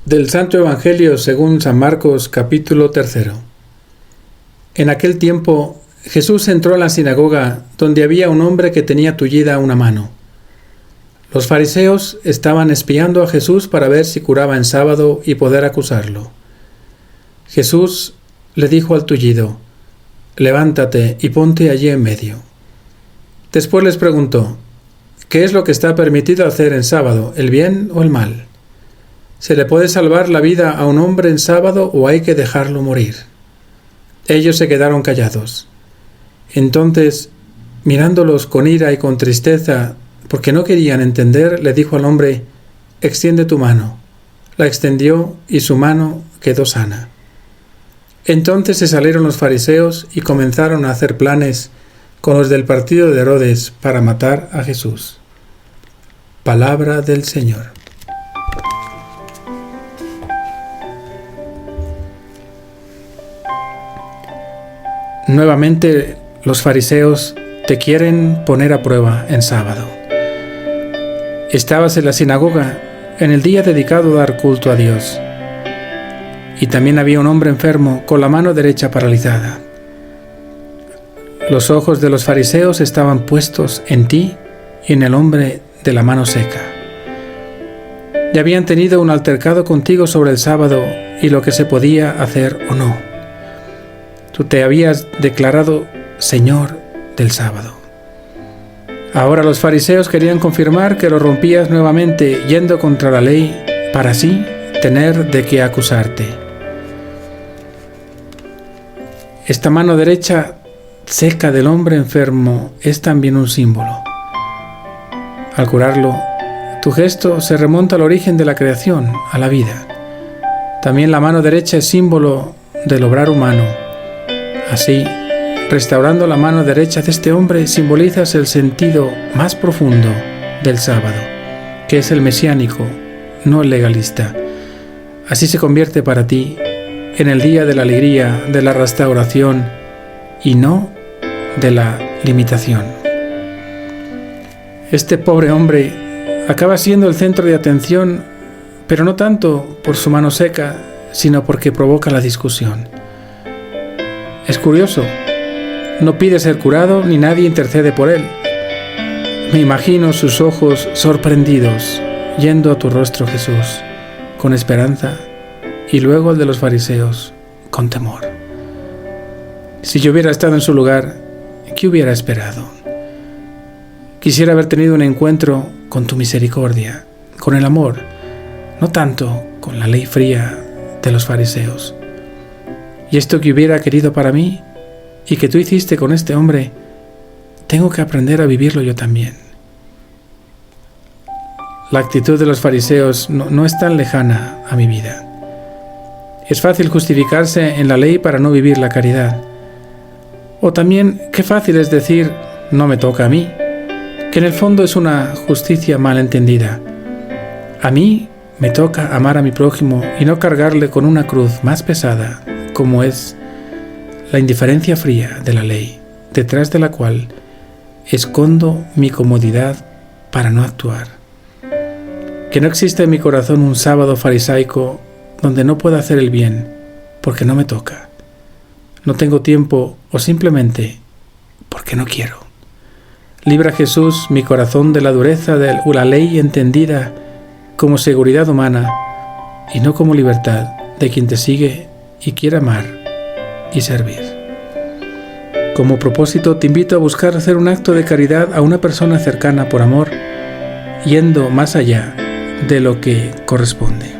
Del Santo Evangelio según San Marcos, capítulo 3. En aquel tiempo Jesús entró en la sinagoga, donde había un hombre que tenía tullida una mano. Los fariseos estaban espiando a Jesús para ver si curaba en sábado y poder acusarlo. Jesús le dijo al tullido: «Levántate y ponte allí en medio». Después les preguntó: «¿Qué es lo que está permitido hacer en sábado, el bien o el mal? ¿Se le puede salvar la vida a un hombre en sábado o hay que dejarlo morir?». Ellos se quedaron callados. Entonces, mirándolos con ira y con tristeza, porque no querían entender, le dijo al hombre: «Extiende tu mano». La extendió y su mano quedó sana. Entonces se salieron los fariseos y comenzaron a hacer planes con los del partido de Herodes para matar a Jesús. Palabra del Señor. Nuevamente los fariseos te quieren poner a prueba en sábado. Estabas en la sinagoga en el día dedicado a dar culto a Dios. Y también había un hombre enfermo con la mano derecha paralizada. Los ojos de los fariseos estaban puestos en ti y en el hombre de la mano seca. Ya habían tenido un altercado contigo sobre el sábado y lo que se podía hacer o no. Tú te habías declarado Señor del sábado. Ahora los fariseos querían confirmar que lo rompías nuevamente yendo contra la ley para así tener de qué acusarte. Esta mano derecha seca del hombre enfermo es también un símbolo. Al curarlo, tu gesto se remonta al origen de la creación, a la vida. También la mano derecha es símbolo del obrar humano. Así, restaurando la mano derecha de este hombre, simbolizas el sentido más profundo del sábado, que es el mesiánico, no el legalista. Así se convierte para ti en el día de la alegría, de la restauración y no de la limitación. Este pobre hombre acaba siendo el centro de atención, pero no tanto por su mano seca, sino porque provoca la discusión. Es curioso, no pide ser curado ni nadie intercede por él. Me imagino sus ojos sorprendidos yendo a tu rostro, Jesús, con esperanza, y luego al de los fariseos, con temor. Si yo hubiera estado en su lugar, ¿qué hubiera esperado? Quisiera haber tenido un encuentro con tu misericordia, con el amor, no tanto con la ley fría de los fariseos. Y esto que hubiera querido para mí y que tú hiciste con este hombre, tengo que aprender a vivirlo yo también. La actitud de los fariseos no es tan lejana a mi vida. Es fácil justificarse en la ley para no vivir la caridad. O también, qué fácil es decir, no me toca a mí, que en el fondo es una justicia mal entendida. A mí me toca amar a mi prójimo y no cargarle con una cruz más pesada, como es la indiferencia fría de la ley, detrás de la cual escondo mi comodidad para no actuar. Que no exista en mi corazón un sábado farisaico donde no pueda hacer el bien, porque no me toca, no tengo tiempo o simplemente porque no quiero. Libra, Jesús, mi corazón de la dureza de la ley entendida como seguridad humana y no como libertad de quien te sigue y quiere amar y servir. Como propósito, te invito a buscar hacer un acto de caridad a una persona cercana por amor, yendo más allá de lo que corresponde.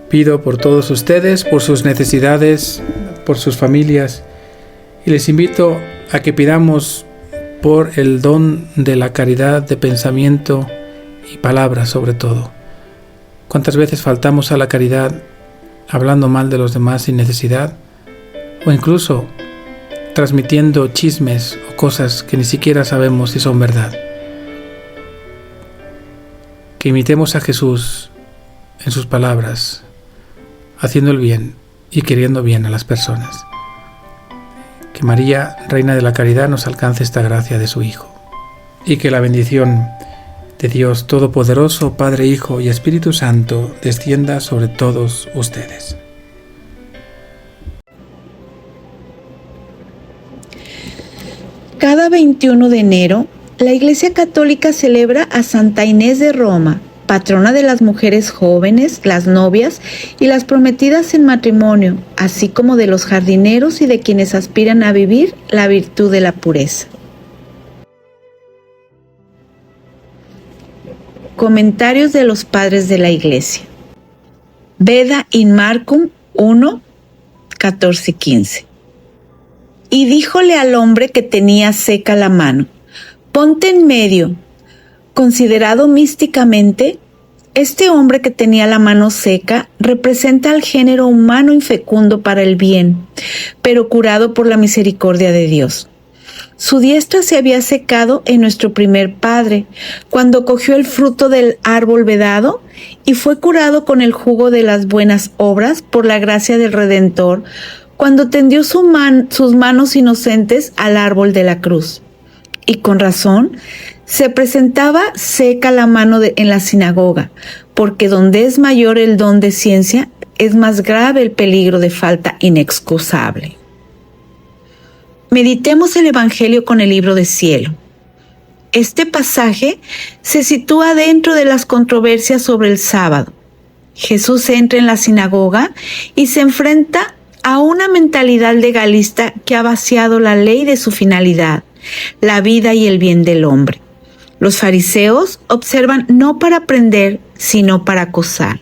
Pido por todos ustedes, por sus necesidades, por sus familias, y les invito a que pidamos por el don de la caridad de pensamiento y palabra sobre todo. ¿Cuántas veces faltamos a la caridad hablando mal de los demás sin necesidad? O incluso transmitiendo chismes o cosas que ni siquiera sabemos si son verdad. Que imitemos a Jesús en sus palabras, haciendo el bien y queriendo bien a las personas. Que María, Reina de la Caridad, nos alcance esta gracia de su Hijo. Y que la bendición de Dios Todopoderoso, Padre, Hijo y Espíritu Santo, descienda sobre todos ustedes. Cada 21 de enero, la Iglesia Católica celebra a Santa Inés de Roma, patrona de las mujeres jóvenes, las novias y las prometidas en matrimonio, así como de los jardineros y de quienes aspiran a vivir la virtud de la pureza. Comentarios de los padres de la Iglesia. Veda in Marcum 1, 14-15. Y díjole al hombre que tenía seca la mano: ponte en medio. Considerado místicamente, este hombre que tenía la mano seca representa al género humano infecundo para el bien, pero curado por la misericordia de Dios. Su diestra se había secado en nuestro primer padre, cuando cogió el fruto del árbol vedado y fue curado con el jugo de las buenas obras por la gracia del Redentor, cuando tendió sus manos inocentes al árbol de la cruz. Y con razón, se presentaba seca la mano en la sinagoga, porque donde es mayor el don de ciencia, es más grave el peligro de falta inexcusable. Meditemos el Evangelio con el libro de Cielo. Este pasaje se sitúa dentro de las controversias sobre el sábado. Jesús entra en la sinagoga y se enfrenta a una mentalidad legalista que ha vaciado la ley de su finalidad, la vida y el bien del hombre. Los fariseos observan no para aprender, sino para acusar.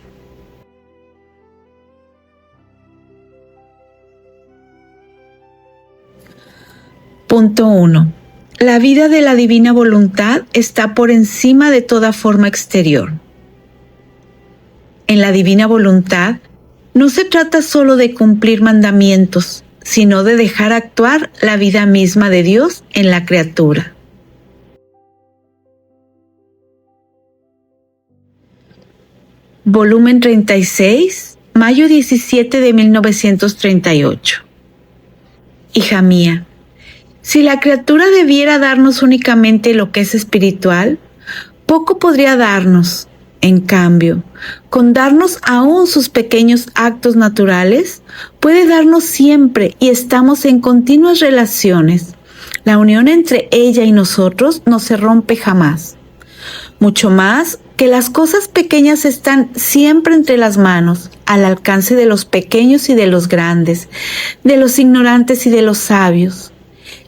Punto 1. La vida de la divina voluntad está por encima de toda forma exterior. En la divina voluntad no se trata solo de cumplir mandamientos, sino de dejar actuar la vida misma de Dios en la criatura. Volumen 36, mayo 17 de 1938. Hija mía, si la criatura debiera darnos únicamente lo que es espiritual, poco podría darnos. En cambio, con darnos aún sus pequeños actos naturales, puede darnos siempre y estamos en continuas relaciones. La unión entre ella y nosotros no se rompe jamás. Mucho más que las cosas pequeñas están siempre entre las manos, al alcance de los pequeños y de los grandes, de los ignorantes y de los sabios.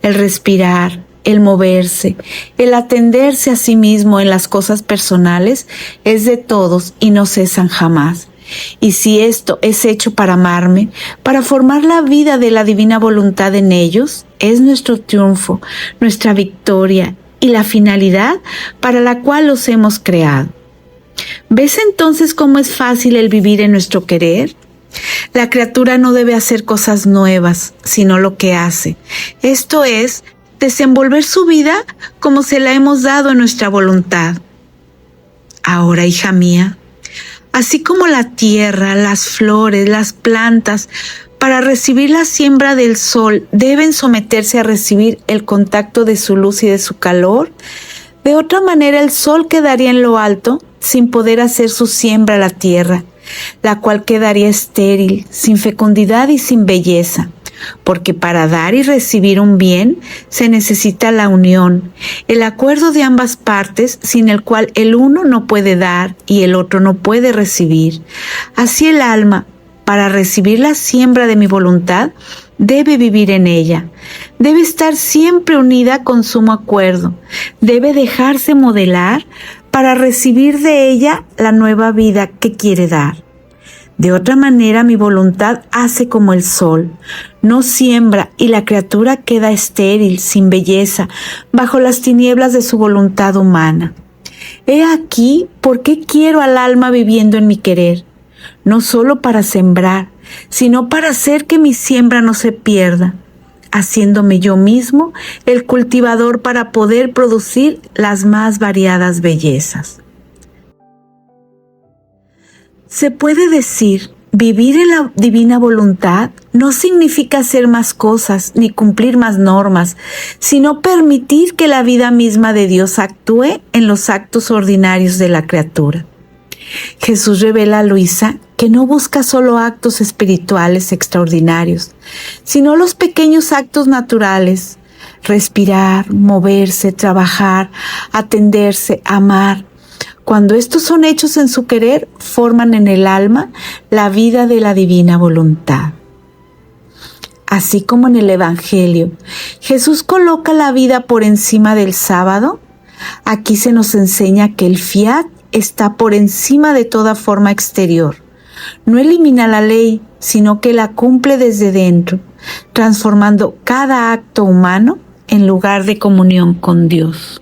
El respirar, el moverse, el atenderse a sí mismo en las cosas personales es de todos y no cesan jamás. Y si esto es hecho para amarme, para formar la vida de la divina voluntad en ellos, es nuestro triunfo, nuestra victoria y la finalidad para la cual los hemos creado. ¿Ves entonces cómo es fácil el vivir en nuestro querer? La criatura no debe hacer cosas nuevas, sino lo que hace. Esto es, desenvolver su vida como se la hemos dado en nuestra voluntad. Ahora, hija mía, así como la tierra, las flores, las plantas, para recibir la siembra del sol, deben someterse a recibir el contacto de su luz y de su calor, de otra manera el sol quedaría en lo alto sin poder hacer su siembra a la tierra, la cual quedaría estéril, sin fecundidad y sin belleza. Porque para dar y recibir un bien se necesita la unión, el acuerdo de ambas partes, sin el cual el uno no puede dar y el otro no puede recibir. Así el alma, para recibir la siembra de mi voluntad, debe vivir en ella, debe estar siempre unida con sumo acuerdo, debe dejarse modelar para recibir de ella la nueva vida que quiere dar. De otra manera, mi voluntad hace como el sol, no siembra y la criatura queda estéril, sin belleza, bajo las tinieblas de su voluntad humana. He aquí por qué quiero al alma viviendo en mi querer, no solo para sembrar, sino para hacer que mi siembra no se pierda, haciéndome yo mismo el cultivador para poder producir las más variadas bellezas. Se puede decir, Vivir en la divina voluntad no significa hacer más cosas ni cumplir más normas, sino permitir que la vida misma de Dios actúe en los actos ordinarios de la criatura. Jesús revela a Luisa que no busca solo actos espirituales extraordinarios, sino los pequeños actos naturales: respirar, moverse, trabajar, atenderse, amar. Cuando estos son hechos en su querer, forman en el alma la vida de la divina voluntad. Así como en el Evangelio, Jesús coloca la vida por encima del sábado, aquí se nos enseña que el fiat está por encima de toda forma exterior. No elimina la ley, sino que la cumple desde dentro, transformando cada acto humano en lugar de comunión con Dios.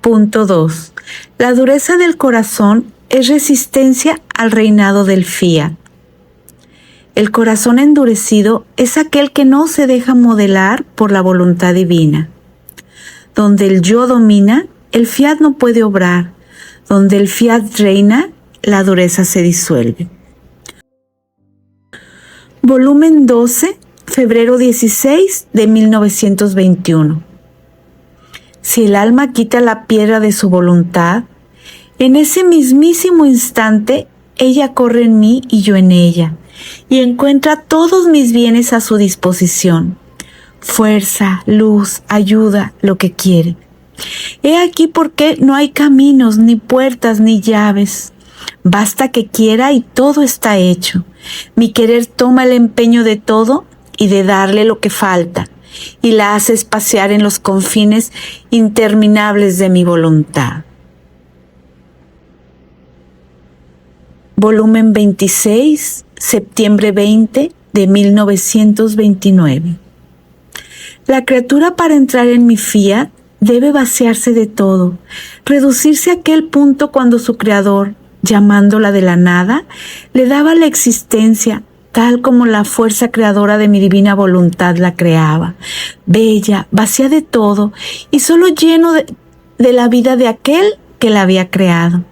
Punto 2. La dureza del corazón es resistencia al reinado del fiat. El corazón endurecido es aquel que no se deja modelar por la voluntad divina. Donde el yo domina, el fiat no puede obrar. Donde el fiat reina, la dureza se disuelve. Volumen 12, febrero 16 de 1921. Si el alma quita la piedra de su voluntad, en ese mismísimo instante ella corre en mí y yo en ella, y encuentra todos mis bienes a su disposición: fuerza, luz, ayuda, lo que quiere. He aquí por qué no hay caminos, ni puertas, ni llaves. Basta que quiera y todo está hecho. Mi querer toma el empeño de todo y de darle lo que falta, y la hace espaciar en los confines interminables de mi voluntad. Volumen 26, septiembre 20 de 1929. La criatura, para entrar en mi fiat, debe vaciarse de todo, reducirse a aquel punto cuando su creador, llamándola de la nada, le daba la existencia, tal como la fuerza creadora de mi divina voluntad la creaba, bella, vacía de todo y solo lleno de la vida de aquel que la había creado.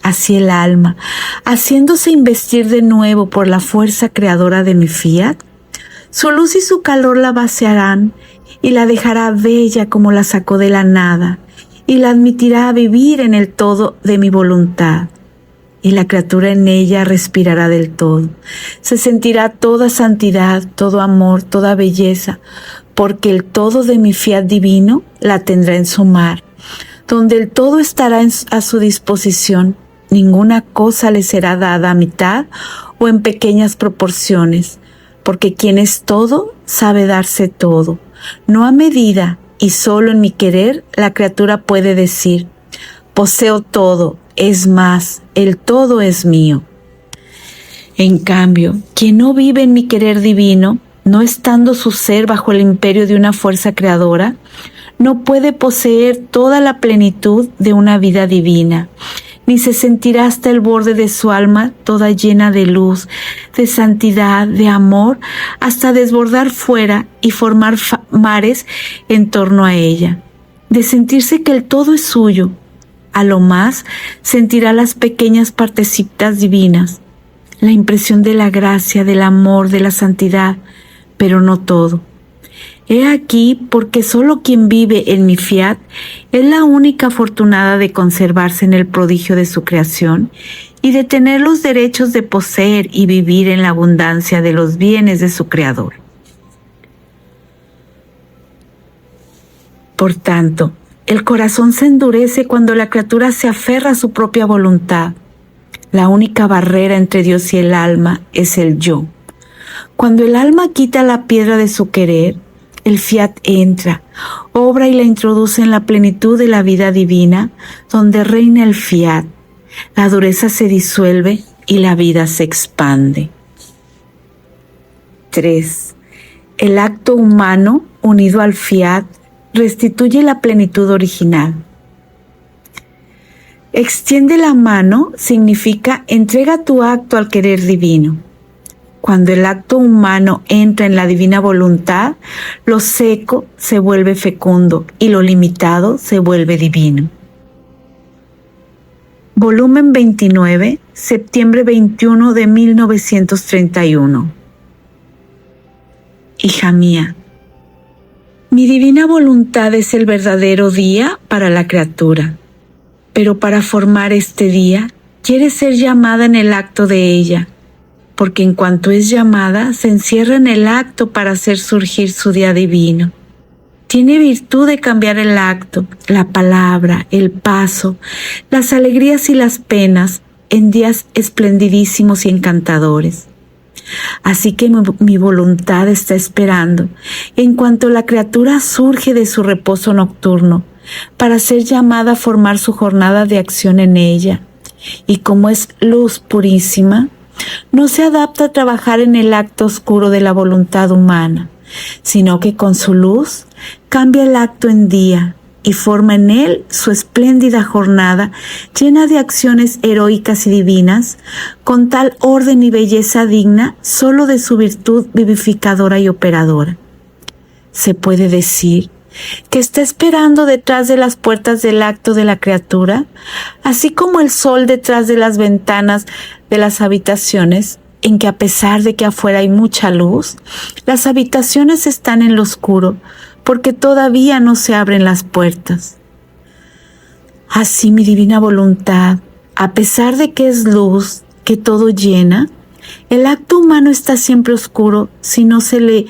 Así el alma, haciéndose investir de nuevo por la fuerza creadora de mi fiat, su luz y su calor la vaciarán y la dejará bella como la sacó de la nada, y la admitirá a vivir en el todo de mi voluntad. Y la criatura en ella respirará del todo. Se sentirá toda santidad, todo amor, toda belleza, porque el todo de mi fiat divino la tendrá en su mar, donde el todo estará a su disposición. Ninguna cosa le será dada a mitad o en pequeñas proporciones, porque quien es todo sabe darse todo, no a medida, y solo en mi querer la criatura puede decir: poseo todo, es más, el todo es mío. En cambio, quien no vive en mi querer divino, no estando su ser bajo el imperio de una fuerza creadora, no puede poseer toda la plenitud de una vida divina, ni se sentirá hasta el borde de su alma toda llena de luz, de santidad, de amor, hasta desbordar fuera y formar mares en torno a ella, de sentirse que el todo es suyo. A lo más sentirá las pequeñas partecitas divinas, la impresión de la gracia, del amor, de la santidad, pero no todo. He aquí porque solo quien vive en mi fiat es la única afortunada de conservarse en el prodigio de su creación y de tener los derechos de poseer y vivir en la abundancia de los bienes de su creador. Por tanto, el corazón se endurece cuando la criatura se aferra a su propia voluntad. La única barrera entre Dios y el alma es el yo. Cuando el alma quita la piedra de su querer, el fiat entra, obra y la introduce en la plenitud de la vida divina, donde reina el fiat. La dureza se disuelve y la vida se expande. 3. El acto humano, unido al fiat, restituye la plenitud original. Extiende la mano significa entrega tu acto al querer divino. Cuando el acto humano entra en la divina voluntad, lo seco se vuelve fecundo y lo limitado se vuelve divino. Volumen 29, septiembre 21 de 1931. Hija mía, mi divina voluntad es el verdadero día para la criatura, pero para formar este día, quiere ser llamada en el acto de ella, porque en cuanto es llamada, se encierra en el acto para hacer surgir su día divino. Tiene virtud de cambiar el acto, la palabra, el paso, las alegrías y las penas en días esplendidísimos y encantadores. Así que mi voluntad está esperando, en cuanto la criatura surge de su reposo nocturno, para ser llamada a formar su jornada de acción en ella. Y como es luz purísima, no se adapta a trabajar en el acto oscuro de la voluntad humana, sino que con su luz cambia el acto en día y forma en él su espléndida jornada llena de acciones heroicas y divinas, con tal orden y belleza digna solo de su virtud vivificadora y operadora. Se puede decir que está esperando detrás de las puertas del acto de la criatura, así como el sol detrás de las ventanas de las habitaciones, en que a pesar de que afuera hay mucha luz, las habitaciones están en lo oscuro, porque todavía no se abren las puertas. Así mi divina voluntad, a pesar de que es luz, que todo llena, el acto humano está siempre oscuro si no se le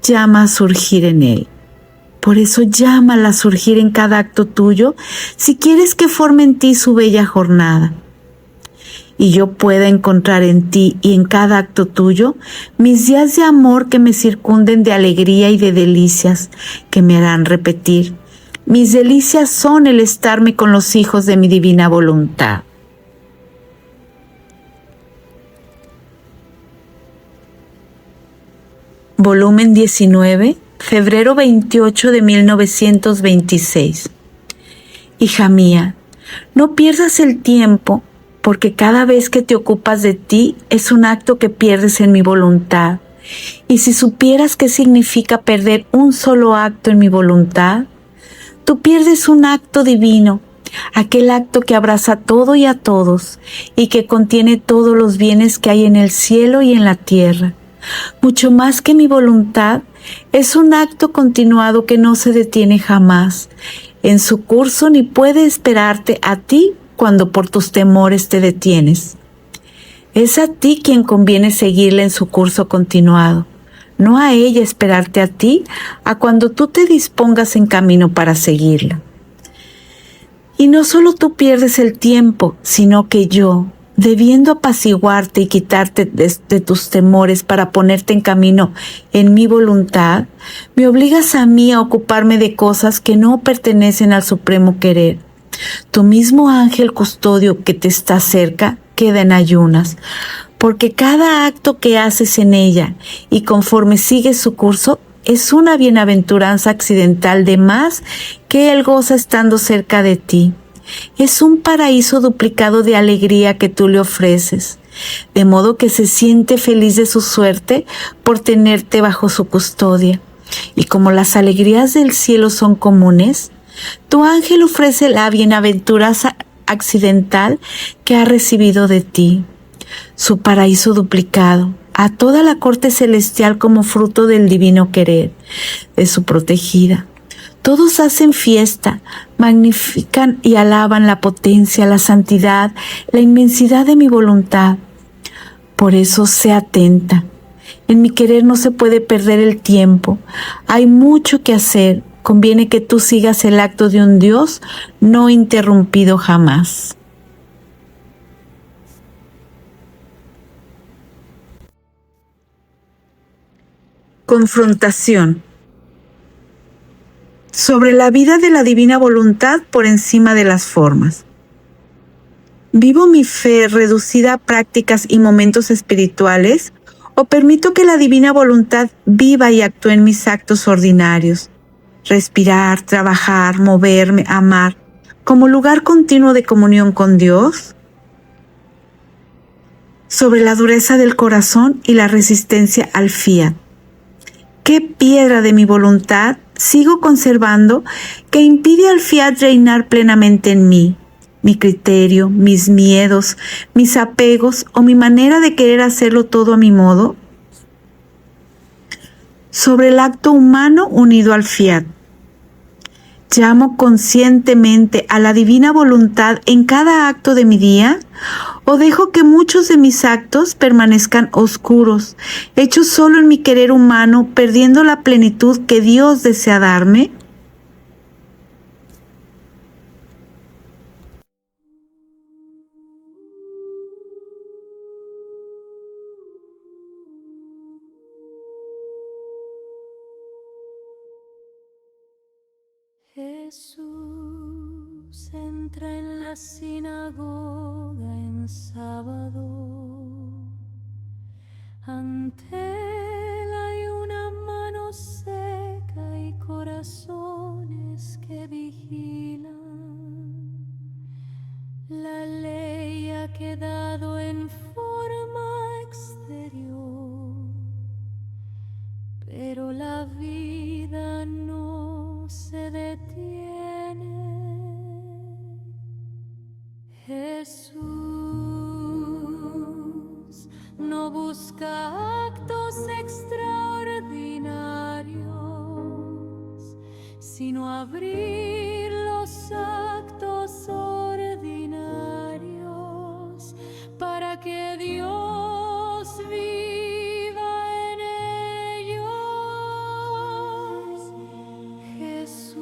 llama a surgir en él. Por eso llámala a surgir en cada acto tuyo, si quieres que forme en ti su bella jornada. Y yo pueda encontrar en ti y en cada acto tuyo mis días de amor que me circunden de alegría y de delicias que me harán repetir: mis delicias son el estarme con los hijos de mi divina voluntad. Volumen 19, febrero 28 de 1926. Hija mía, no pierdas el tiempo, porque cada vez que te ocupas de ti es un acto que pierdes en mi voluntad. Y si supieras qué significa perder un solo acto en mi voluntad, tú pierdes un acto divino, aquel acto que abraza todo y a todos, y que contiene todos los bienes que hay en el cielo y en la tierra. Mucho más que mi voluntad, es un acto continuado que no se detiene jamás en su curso ni puede esperarte a ti cuando por tus temores te detienes. Es a ti quien conviene seguirla en su curso continuado, no a ella esperarte a ti a cuando tú te dispongas en camino para seguirla. Y no solo tú pierdes el tiempo, sino que yo, debiendo apaciguarte y quitarte de tus temores para ponerte en camino en mi voluntad, me obligas a mí a ocuparme de cosas que no pertenecen al supremo querer. Tu mismo ángel custodio que te está cerca queda en ayunas, porque cada acto que haces en ella y conforme sigues su curso es una bienaventuranza accidental de más que él goza estando cerca de ti. Es un paraíso duplicado de alegría que tú le ofreces, de modo que se siente feliz de su suerte por tenerte bajo su custodia. Y como las alegrías del cielo son comunes, tu ángel ofrece la bienaventuranza accidental que ha recibido de ti, su paraíso duplicado, a toda la corte celestial como fruto del divino querer de su protegida. Todos hacen fiesta, magnifican y alaban la potencia, la santidad, la inmensidad de mi voluntad. Por eso sé atenta. En mi querer no se puede perder el tiempo. Hay mucho que hacer. Conviene que tú sigas el acto de un Dios no interrumpido jamás. Confrontación. Sobre la vida de la divina voluntad por encima de las formas. ¿Vivo mi fe reducida a prácticas y momentos espirituales o permito que la divina voluntad viva y actúe en mis actos ordinarios? Respirar, trabajar, moverme, amar, como lugar continuo de comunión con Dios, sobre la dureza del corazón y la resistencia al fiat. ¿Qué piedra de mi voluntad sigo conservando que impide al fiat reinar plenamente en mí? Mi criterio, mis miedos, mis apegos o mi manera de querer hacerlo todo a mi modo. Sobre el acto humano unido al fiat. ¿Llamo conscientemente a la divina voluntad en cada acto de mi día? ¿O dejo que muchos de mis actos permanezcan oscuros, hechos solo en mi querer humano, perdiendo la plenitud que Dios desea darme? Jesús entra en la sinagoga en sábado. Ante él hay una mano seca y corazones que vigilan. La ley ha quedado en forma exterior, pero la vida no se detiene. Jesús no busca actos extraordinarios, sino abrir los actos ordinarios para que Dios viva en ellos. Jesús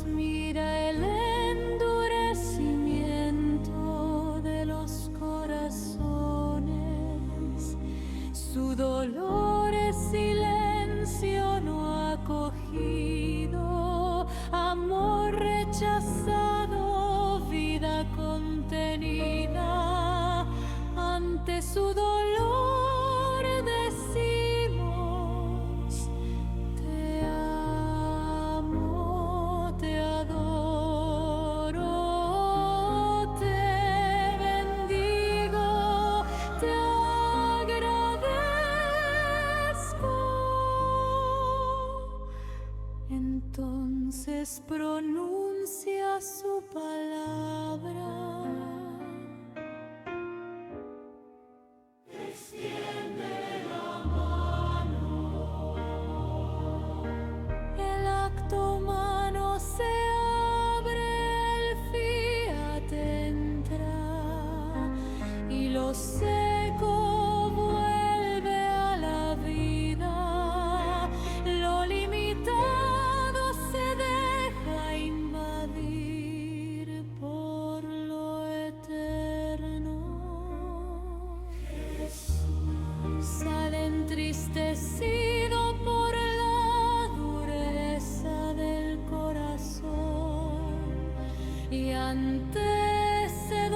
mira el endurecimiento de los corazones, su dolor es silencio no acogido, amor rechazado, vida contenida. Ante su dolor decimos: te amo, te adoro, te bendigo, te agradezco. Entonces pronuncia su palabra. El acto humano se abre, el fiat entra y lo seco vuelve a la vida. Lo limitado se deja invadir por lo eterno. Sale entristecido por la dureza del corazón y ante ese